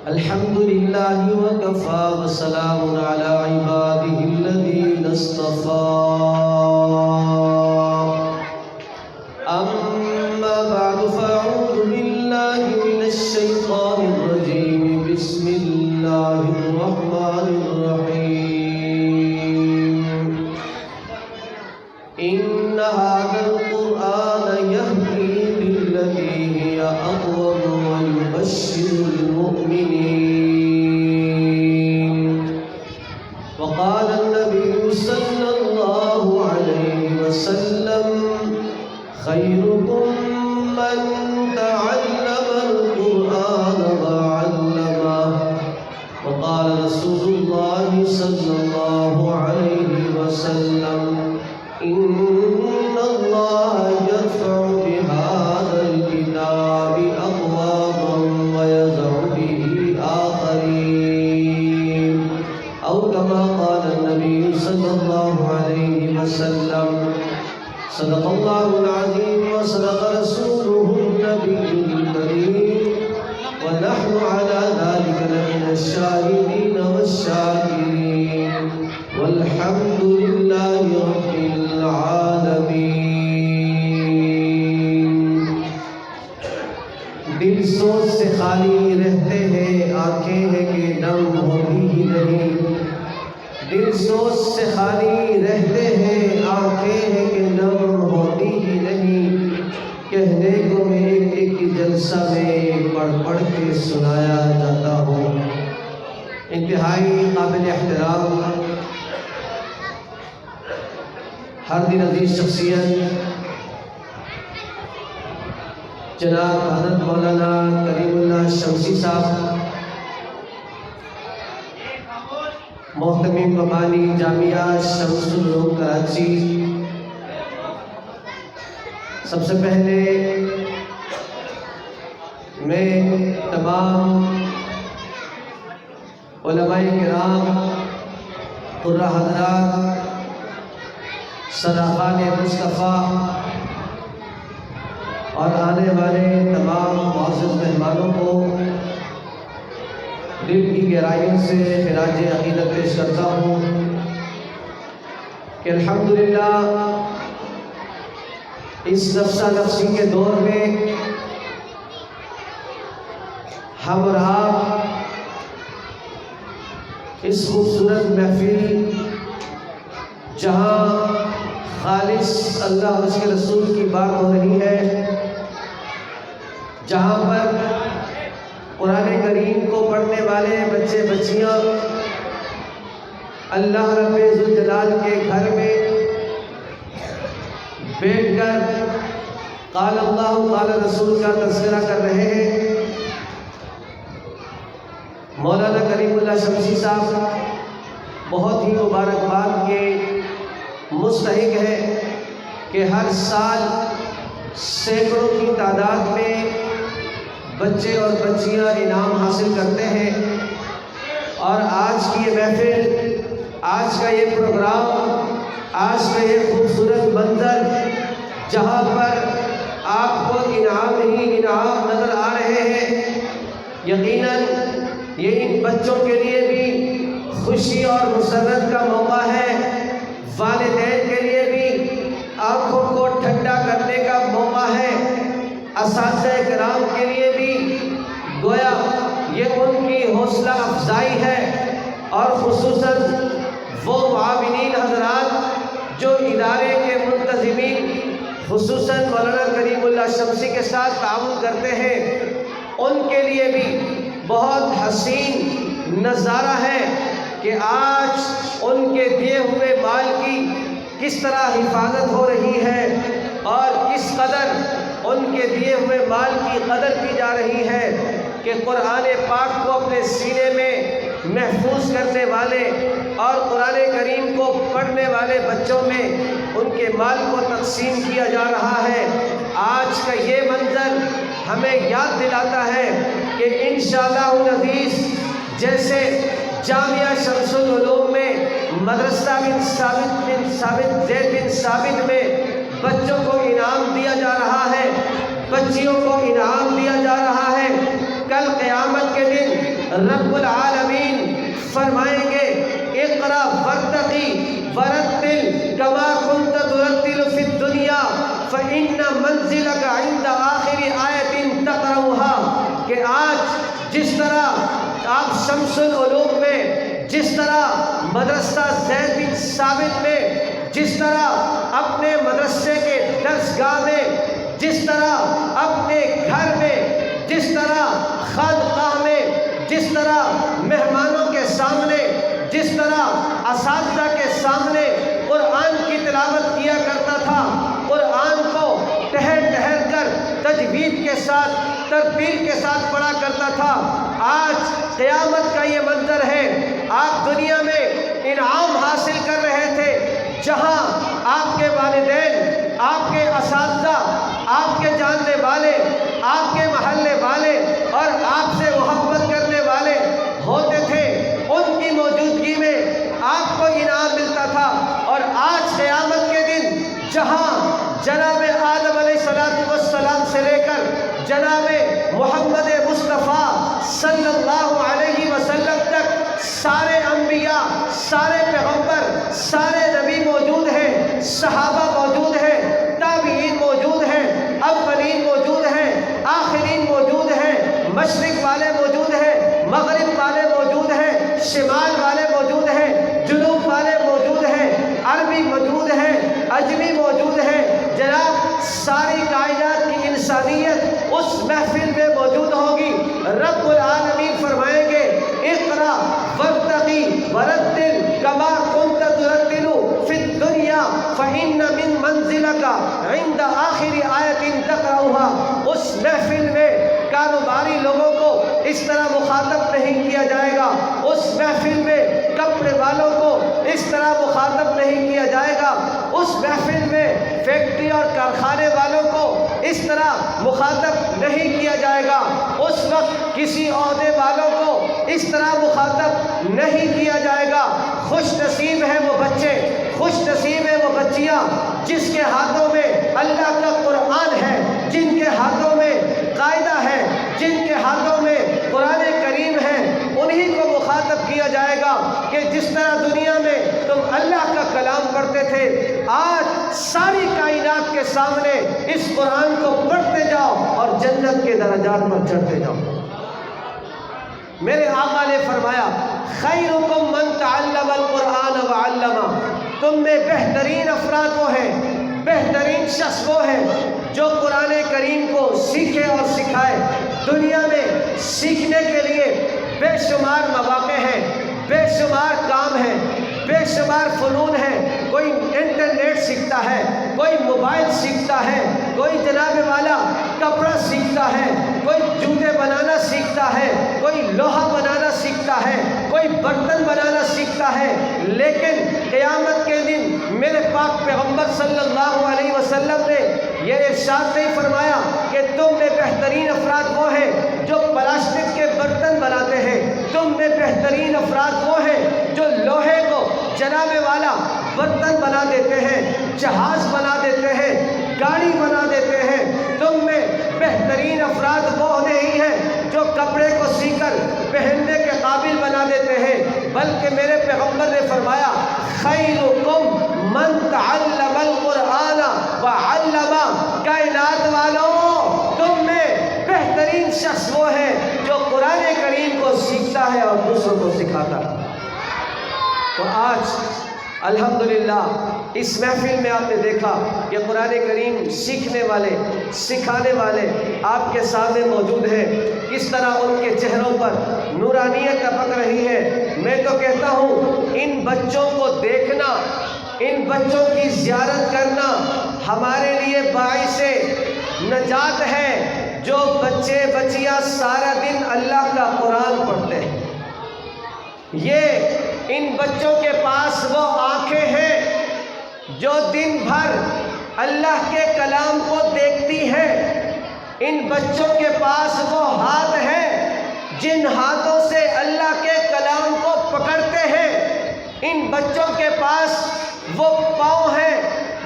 الحمد لله وكفى وسلام على عباده الذين اصطفى أما بعد فأعوذ بالله من الشيطان الرجيم بسم الله الرحمن الرحيم إن هذا القرآن يهدي للتي هي أقوم ويبشر المؤمنين وقال النبي صلى الله عليه وسلم خيركم من تعلم القرآن وعلمه وقال رسول الله صلى الله عليه وسلم إن الله يرفع بهذا الكتاب أقواما ويضع به آخرين أو كما قال النبي صلى الله عليه وسلم صدق الله العظيم وصدق رسوله النبي الكريم ونحن على ذلك لمن الشاهدين والشاكرين والحمد لله رب العالمين. دل سوچ سے خالی رہتے ہیں، آنکھیں ہیں کہ نم ہوتی ہی نہیں. دل سوچ سے خالی رہتے ہیں، آنکھیں ہیں کہ نم ہوتی ہی نہیں. کہنے کو میں ایک جلسہ میں پڑھ پڑھ کے سنایا جاتا ہوں. انتہائی قابل احترام ہر دن عزیز شخصیت جناب حضرت مولانا کریم اللہ شمسی صاحب، محتمم مبانی جامعہ شمس العلوم کراچی، سب سے پہلے میں تمام علماء کرام، قرہ حضرات، صداقان مصطفیٰ اور آنے والے تمام معزز مہمانوں کو دل کی گہرائیوں سے خراج عقیدت پیش کرتا ہوں کہ الحمدللہ اس نفسا نفسی کے دور میں ہم اور آپ اس خوبصورت محفل جہاں خالص اللہ اور اس کے رسول کی بات ہو رہی ہے، جہاں پر قرآن کریم کو پڑھنے والے بچے بچیاں اللہ رب ذوالجلال کے گھر میں بیٹھ کر قال اللہ قال رسول کا تذکرہ کر رہے ہیں. مولانا کریم اللہ شمسی صاحب بہت ہی مبارکباد کے مستحق ہے کہ ہر سال سینکڑوں کی تعداد میں بچے اور بچیاں انعام حاصل کرتے ہیں. اور آج کی یہ محفل، آج کا یہ پروگرام، آج کا یہ خوبصورت منظر جہاں پر آپ کو انعام ہی انعام نظر آ رہے ہیں، یقیناً یہ ان بچوں کے لیے بھی خوشی اور مسرت کا موقع ہے، والدین کے لیے بھی آنکھوں کو ٹھنڈا کرنے کا موقع ہے، اساتذہ کرام کے لیے بھی گویا یہ ان کی حوصلہ افزائی ہے، اور خصوصاً وہ معاونین حضرات جو ادارے کے منتظمین خصوصاً مولانا کریم اللہ شمسی کے ساتھ تعاون کرتے ہیں، ان کے لیے بھی بہت حسین نظارہ ہے کہ آج ان کے دیے ہوئے مال کی کس طرح حفاظت ہو رہی ہے اور کس قدر ان کے دیے ہوئے مال کی قدر کی جا رہی ہے کہ قرآن پاک کو اپنے سینے میں محفوظ کرنے والے اور قرآن کریم کو پڑھنے والے بچوں میں ان کے مال کو تقسیم کیا جا رہا ہے. آج کا یہ منظر ہمیں یاد دلاتا ہے کہ انشاءاللہ العزیز جیسے جامعہ شمس العلوم میں مدرسہ بن ثابت زید بن ثابت میں بچوں کو انعام دیا جا رہا ہے، بچیوں کو انعام دیا جا رہا ہے، کل قیامت کے دن رب العالمین فرمائیں گے اقرا ورتقی ورتل کما کنت ترتل فی الدنیا فإن منزلک عند آخر آیت تقرأها، کہ آج جس طرح آپ شمس العلوم میں، جس طرح مدرسہ زید بن ثابت میں، جس طرح اپنے مدرسے کے درسگاہ میں، جس طرح اپنے گھر میں، جس طرح خانقاہ میں، جس طرح مہمانوں کے سامنے، جس طرح اساتذہ کے سامنے قرآن کی تلاوت کیا کرتا تھا، قرآن کو ٹہر ٹہر کر تجوید کے ساتھ، ترتیل کے ساتھ پڑھا کرتا تھا، آج قیامت کا یہ منظر ہے۔ آپ دنیا میں انعام حاصل کر رہے تھے، جہاں آپ کے والدین، آپ کے اساتذہ، آپ کے جاننے والے، آپ کے محلے والے اور آپ سے محبت کرنے والے ہوتے تھے، ان کی موجودگی میں آپ کو انعام ملتا تھا۔ اور آج قیامت کے دن جہاں جناب آدم علیہ السلام سے لے کر جناب محمد مصطفیٰ صلی اللہ علیہ وسلم تک سارے انبیاء، سارے پیغمبر، سارے نبی موجود ہیں، صحابہ موجود ہیں، تابعین موجود ہیں، اولین موجود ہیں، آخرین موجود ہیں، مشرق والے موجود ہیں، مغرب والے موجود ہیں، شمال والے موجود ہیں، جنوب والے موجود ہیں، عربی موجود ہیں، عجمی موجود ہیں، جناب ساری کائنات کی انسانیت اس محفل میں موجود ہوگی۔ رب العالمین فرمائیں گے اقرا ورتقی ورتل کما کنت ترتل فی الدنیا فإن من منزلک عند آخر آیت تقرأها۔ اس محفل میں کاروباری لوگوں کو اس طرح مخاطب نہیں کیا جائے گا، اس محفل میں کپڑے والوں کو اس طرح مخاطب نہیں کیا جائے گا، اس محفل میں فیکٹری اور کارخانے والوں کو اس طرح مخاطب نہیں کیا جائے گا، اس وقت کسی عہدے والوں کو اس طرح مخاطب نہیں کیا جائے گا۔ خوش نصیب ہیں وہ بچے، خوش نصیب ہیں وہ بچیاں جس کے ہاتھوں میں اللہ کا قرآن ہے، جن کے ہاتھوں میں قاعدہ ہے، جن کے ہاتھوں میں قرآن کریم ہے۔ انہی کو مخاطب کیا جائے گا کہ جس طرح دنیا میں تم اللہ کا کلام پڑھتے تھے، آج ساری کائنات کے سامنے اس قرآن کو پڑھتے جاؤ اور جنت کے درجات پر چڑھتے جاؤ۔ میرے آقا نے فرمایا خیرکم من تعلم القرآن وعلمہ، تم میں بہترین افراد وہ ہیں، بہترین شخص وہ ہیں جو قرآن کریم کو سیکھے اور سکھائے۔ دنیا میں سیکھنے کے لیے بے شمار مواقع ہیں، بے شمار کام ہیں، بے شمار فنون ہیں۔ کوئی انٹرنیٹ سیکھتا ہے، کوئی موبائل سیکھتا ہے، کوئی جناب والا کپڑا سیکھتا ہے، کوئی جوتے بنانا سیکھتا ہے، کوئی لوہا بنانا سیکھتا ہے، کوئی برتن بنانا سیکھتا ہے، لیکن قیامت کے دن میرے پاک پیغمبر صلی اللہ علیہ وسلم نے یہ ارشاد نہیں فرمایا کہ تم میں بہترین افراد وہ ہیں جو پلاسٹک کے برتن بناتے ہیں، تم میں بہترین افراد وہ ہیں جو لوہے کو جناب والا برتن بنا دیتے ہیں، جہاز بنا دیتے ہیں، گاڑی بنا دیتے ہیں۔ تم میں بہترین افراد وہ نہیں ہیں جو کپڑے کو سی کر پہننے کے قابل بنا دیتے ہیں، بلکہ میرے پیغمبر نے فرمایا خیرکم من تعلم القرآن وعلمہ۔ کائنات والوں، تم میں بہترین شخص وہ ہے جو قرآن کریم کو سیکھتا ہے اور دوسروں کو سکھاتا ہے۔ تو آج الحمدللہ اس محفل میں آپ نے دیکھا کہ قرآن کریم سیکھنے والے، سکھانے والے آپ کے سامنے موجود ہیں، کس طرح ان کے چہروں پر نورانیت ٹپک رہی ہے۔ میں تو کہتا ہوں ان بچوں کو دیکھنا، ان بچوں کی زیارت کرنا ہمارے لیے باعث نجات ہے۔ جو بچے بچیاں سارا دن اللہ کا قرآن پڑھتے ہیں، یہ ان بچوں کے پاس وہ آنکھیں ہیں جو دن بھر اللہ کے کلام کو دیکھتی ہے، ان بچوں کے پاس وہ ہاتھ ہیں جن ہاتھوں سے اللہ کے کلام کو پکڑتے ہیں، ان بچوں کے پاس وہ پاؤں ہیں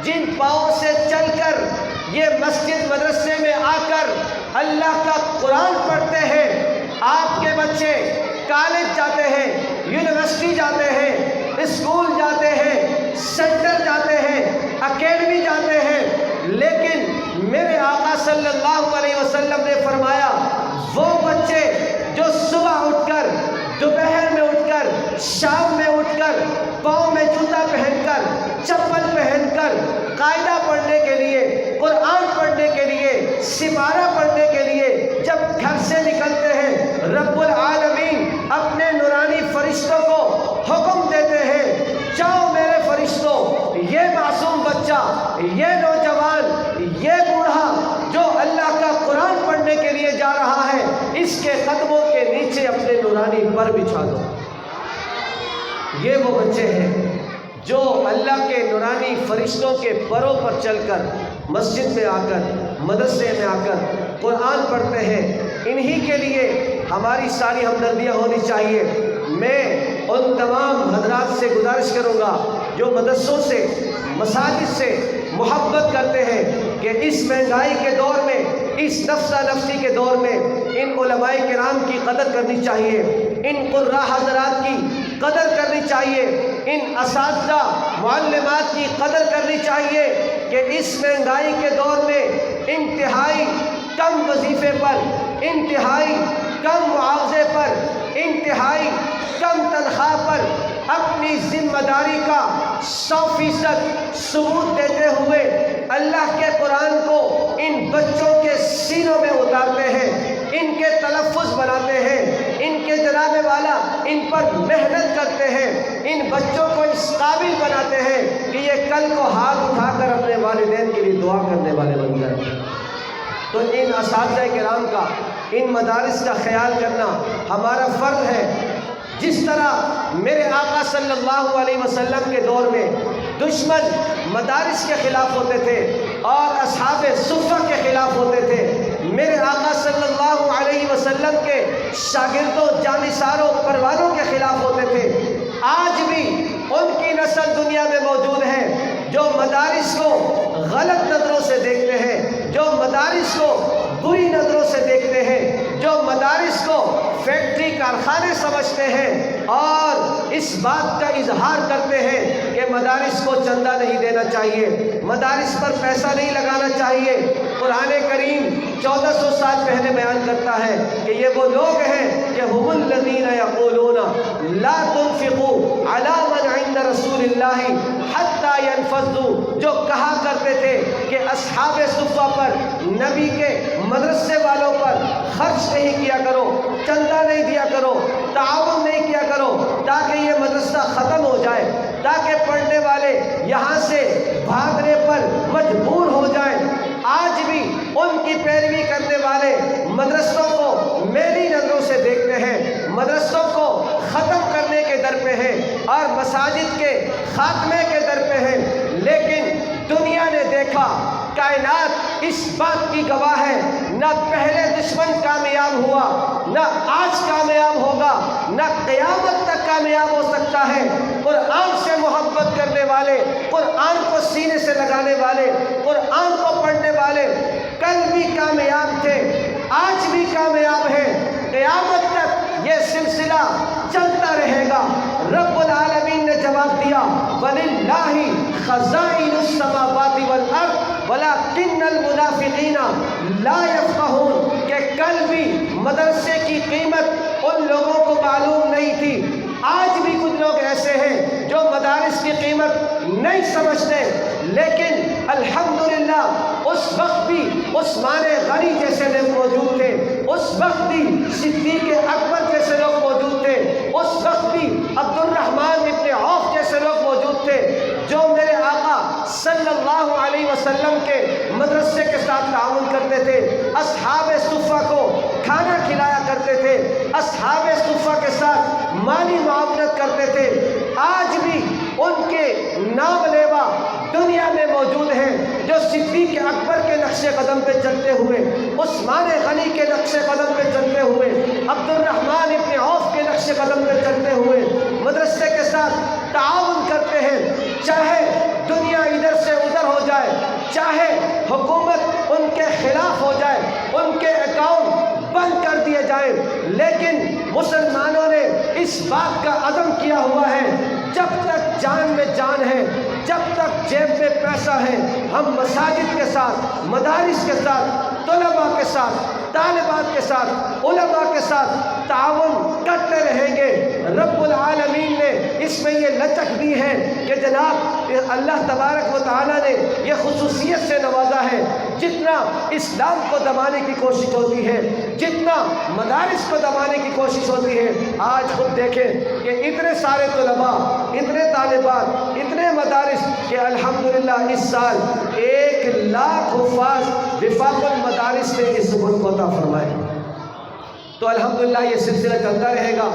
جن پاؤں سے چل کر یہ مسجد مدرسے میں آ کر اللہ کا قرآن پڑھتے ہیں۔ آپ کے بچے کالج جاتے ہیں، یونیورسٹی جاتے ہیں، اسکول جاتے ہیں، سینٹر جاتے ہیں، اکیڈمی جاتے ہیں، لیکن میرے آقا صلی اللہ علیہ وسلم نے فرمایا وہ بچے جو صبح اٹھ کر، دوپہر میں اٹھ کر، شام میں اٹھ کر، پاؤں میں جوتا پہن کر، چپل پہن کر، قاعدہ پڑھنے کے لیے، قرآن پڑھنے کے لیے، سپارہ پڑھنے کے لیے جب گھر سے نکلتے ہیں، رب العالمین اپنے نورانی فرشتوں کو حکم دیتے ہیں، جاؤ میرے فرشتوں، یہ معصوم بچہ، یہ نوجوان، یہ بوڑھا جو اللہ کا قرآن پڑھنے کے لیے جا رہا ہے، اس کے قدموں کے نیچے اپنے نورانی پر بچھا دو۔ یہ وہ بچے ہیں جو اللہ کے نورانی فرشتوں کے پروں پر چل کر مسجد میں آ کر، مدرسے میں آ کر قرآن پڑھتے ہیں۔ انہی کے لیے ہماری ساری ہمدردیاں ہونی چاہیے۔ میں ان تمام حضرات سے گزارش کروں گا جو مدرسوں سے، مساجد سے محبت کرتے ہیں کہ اس مہنگائی کے دور میں، اس نفسا نفسی کے دور میں ان علماء کرام کی قدر کرنی چاہیے، ان قراء حضرات کی قدر کرنی چاہیے، ان اساتذہ معلمات کی قدر کرنی چاہیے کہ اس مہنگائی کے دور میں انتہائی کم وظیفے پر، انتہائی کم معاوضے پر، انتہائی کم تنخواہ پر اپنی ذمہ داری کا 100% ثبوت دیتے ہوئے اللہ کے قرآن کو ان بچوں کے سینوں میں اتارتے ہیں، ان کے تلفظ بناتے ہیں، ان کے جناب والا ان پر محنت کرتے ہیں، ان بچوں کو اس قابل بناتے ہیں کہ یہ کل کو ہاتھ اٹھا کر اپنے والدین کے لیے دعا کرنے والے بن جائیں۔ تو ان اساتذہ کرام کا، ان مدارس کا خیال کرنا ہمارا فرض ہے۔ جس طرح میرے آقا صلی اللہ علیہ وسلم کے دور میں دشمن مدارس کے خلاف ہوتے تھے اور اصحاب صفہ کے خلاف ہوتے تھے، میرے آقا صلی اللہ علیہ وسلم کے شاگردوں، جانثاروں، پروانوں کے خلاف ہوتے تھے۔ آج بھی ان کی نسل دنیا میں موجود ہے جو مدارس کو غلط نظروں سے دیکھتے ہیں، جو مدارس کو بری نظروں سے دیکھتے ہیں، جو مدارس کو فیکٹری کارخانے سمجھتے ہیں اور اس بات کا اظہار کرتے ہیں کہ مدارس کو چندہ نہیں دینا چاہیے، مدارس پر پیسہ نہیں لگانا چاہیے۔ قرآن کریم 1400 سال پہلے بیان کرتا ہے کہ یہ وہ لوگ ہیں کہ هم الذین یقولون لا تنفقوا علی من عند رسول اللہ حتی ينفضوا، جو کہا کرتے تھے کہ اصحاب صفہ پر، نبی کے مدرسے والوں پر خرچ نہیں کیا کرو، چندہ نہیں دیا کرو، تعاون نہیں کیا کرو تاکہ یہ مدرسہ ختم ہو جائے، تاکہ پڑھنے والے یہاں سے بھاگنے پر مجبور ہو جائیں۔ آج بھی ان کی پیروی کرنے والے مدرسوں کو میلی نظروں سے دیکھتے ہیں، مدرسوں کو ختم کرنے کے در پہ ہیں اور مساجد کے خاتمے کے در پہ ہیں، لیکن دنیا نے دیکھا، کائنات اس بات کی گواہ ہے، نہ پہلے دشمن کامیاب ہوا، نہ آج کامیاب ہوگا، نہ قیامت تک کامیاب ہو سکتا ہے۔ قرآن سے محبت کرنے والے، قرآن کو سینے سے لگانے والے، قرآن کو پڑھنے والے کل بھی کامیاب تھے، آج بھی کامیاب ہیں، قیامت تک یہ سلسلہ چلتا رہے گا۔ رب العالمین نے جواب دیا وَلِلَّهِ خَزَائِنُ السَّمَاوَاتِ وَالْأَرْضِ وَلَكِنَّ الْمُنَافِقِينَ لَا يَفْقَهُونَ، کہ کل بھی مدرسے کی قیمت ان لوگوں کو معلوم نہیں تھی۔ آج بھی کچھ لوگ ایسے ہیں جو مدارس کی قیمت نہیں سمجھتے، لیکن الحمدللہ اس وقت بھی عثمان غنی جیسے لوگ موجود تھے، اس وقت بھی صدیق اکبر جیسے لوگ موجود تھے، اس وقت بھی عبد الرحمن ابن عوف جیسے لوگ موجود تھے جو میرے آقا صلی اللہ علیہ وسلم کے مدرسے کے ساتھ تعاون کرتے تھے، اصحاب صفہ کو کھانا کھلایا کرتے تھے، اصحاب صفہ کے ساتھ مالی معاونت کرتے تھے۔ آج بھی ان کے نام لیوا دنیا میں موجود ہیں جو صدیق اکبر کے نقش قدم پہ چلتے ہوئے، عثمان غنی کے نقش قدم پہ چلتے ہوئے، عبد الرحمن ابن عوف کے نقش قدم پہ چلتے ہوئے مدرسے کے ساتھ تعاون کرتے ہیں، چاہے دنیا ادھر سے ادھر ہو جائے، چاہے حکومت ان کے خلاف ہو جائے، ان کے اکاؤنٹ بند کر دیے جائیں، لیکن مسلمانوں نے اس بات کا عزم کیا ہوا ہے جب تک جان میں جان ہے، جب تک جیب میں پیسہ ہے، ہم مساجد کے ساتھ، مدارس کے ساتھ، طلباء کے ساتھ، طالبات کے ساتھ، علماء کے ساتھ تعاون کرتے رہیں گے۔ رب العالمین نے اس میں یہ لچک دی ہے کہ جناب اللہ تبارک و تعالیٰ نے یہ خصوصیت سے نوازا ہے، جتنا اسلام کو دبانے کی کوشش ہوتی ہے، جتنا مدارس کو دبانے کی کوشش ہوتی ہے، آج خود دیکھیں کہ اتنے سارے طلباء، اتنے طالبات، اتنے مدارس کہ الحمدللہ اس سال 1,00,000 حفاظ وفاق المدارس نے اس ملک کو عطا فرمائے۔ تو الحمدللہ یہ سلسلہ چلتا رہے گا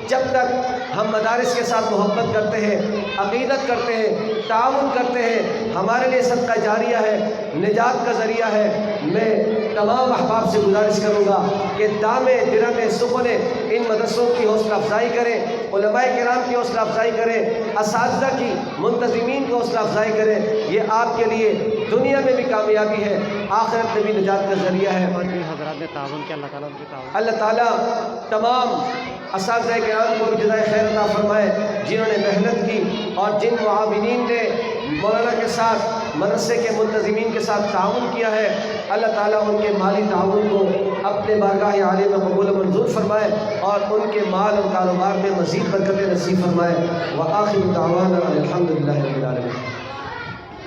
جب تک ہم مدارس کے ساتھ محبت کرتے ہیں، عقیدت کرتے ہیں، تعاون کرتے ہیں، ہمارے لیے صدقہ جاریہ ہے، نجات کا ذریعہ ہے۔ میں تمام احباب سے گزارش کروں گا کہ دامے درہم سخن ان مدرسوں کی حوصلہ افزائی کریں، علماء کرام کی حوصلہ افزائی کریں، اساتذہ کی، منتظمین کی حوصلہ افزائی کریں۔ یہ آپ کے لیے دنیا میں بھی کامیابی ہے، آخرت میں بھی نجات کا ذریعہ ہے۔ اور جن حضرات نے تعاون کیا اللہ تعالیٰ تمام اساتذہ کرام کو بھی جزائے خیر عطا فرمائے، جنہوں نے محنت کی، اور جن معاونین نے مولانا کے ساتھ، مدرسے کے منتظمین کے ساتھ تعاون کیا ہے، اللہ تعالیٰ ان کے مالی تعاون کو اپنے بارگاہ عالیہ میں قبول و منظور فرمائے، اور ان کے مال اور کاروبار میں مزید برکت نصیب فرمائے۔ وآخر دعوانا الحمدللہ رب العالمین۔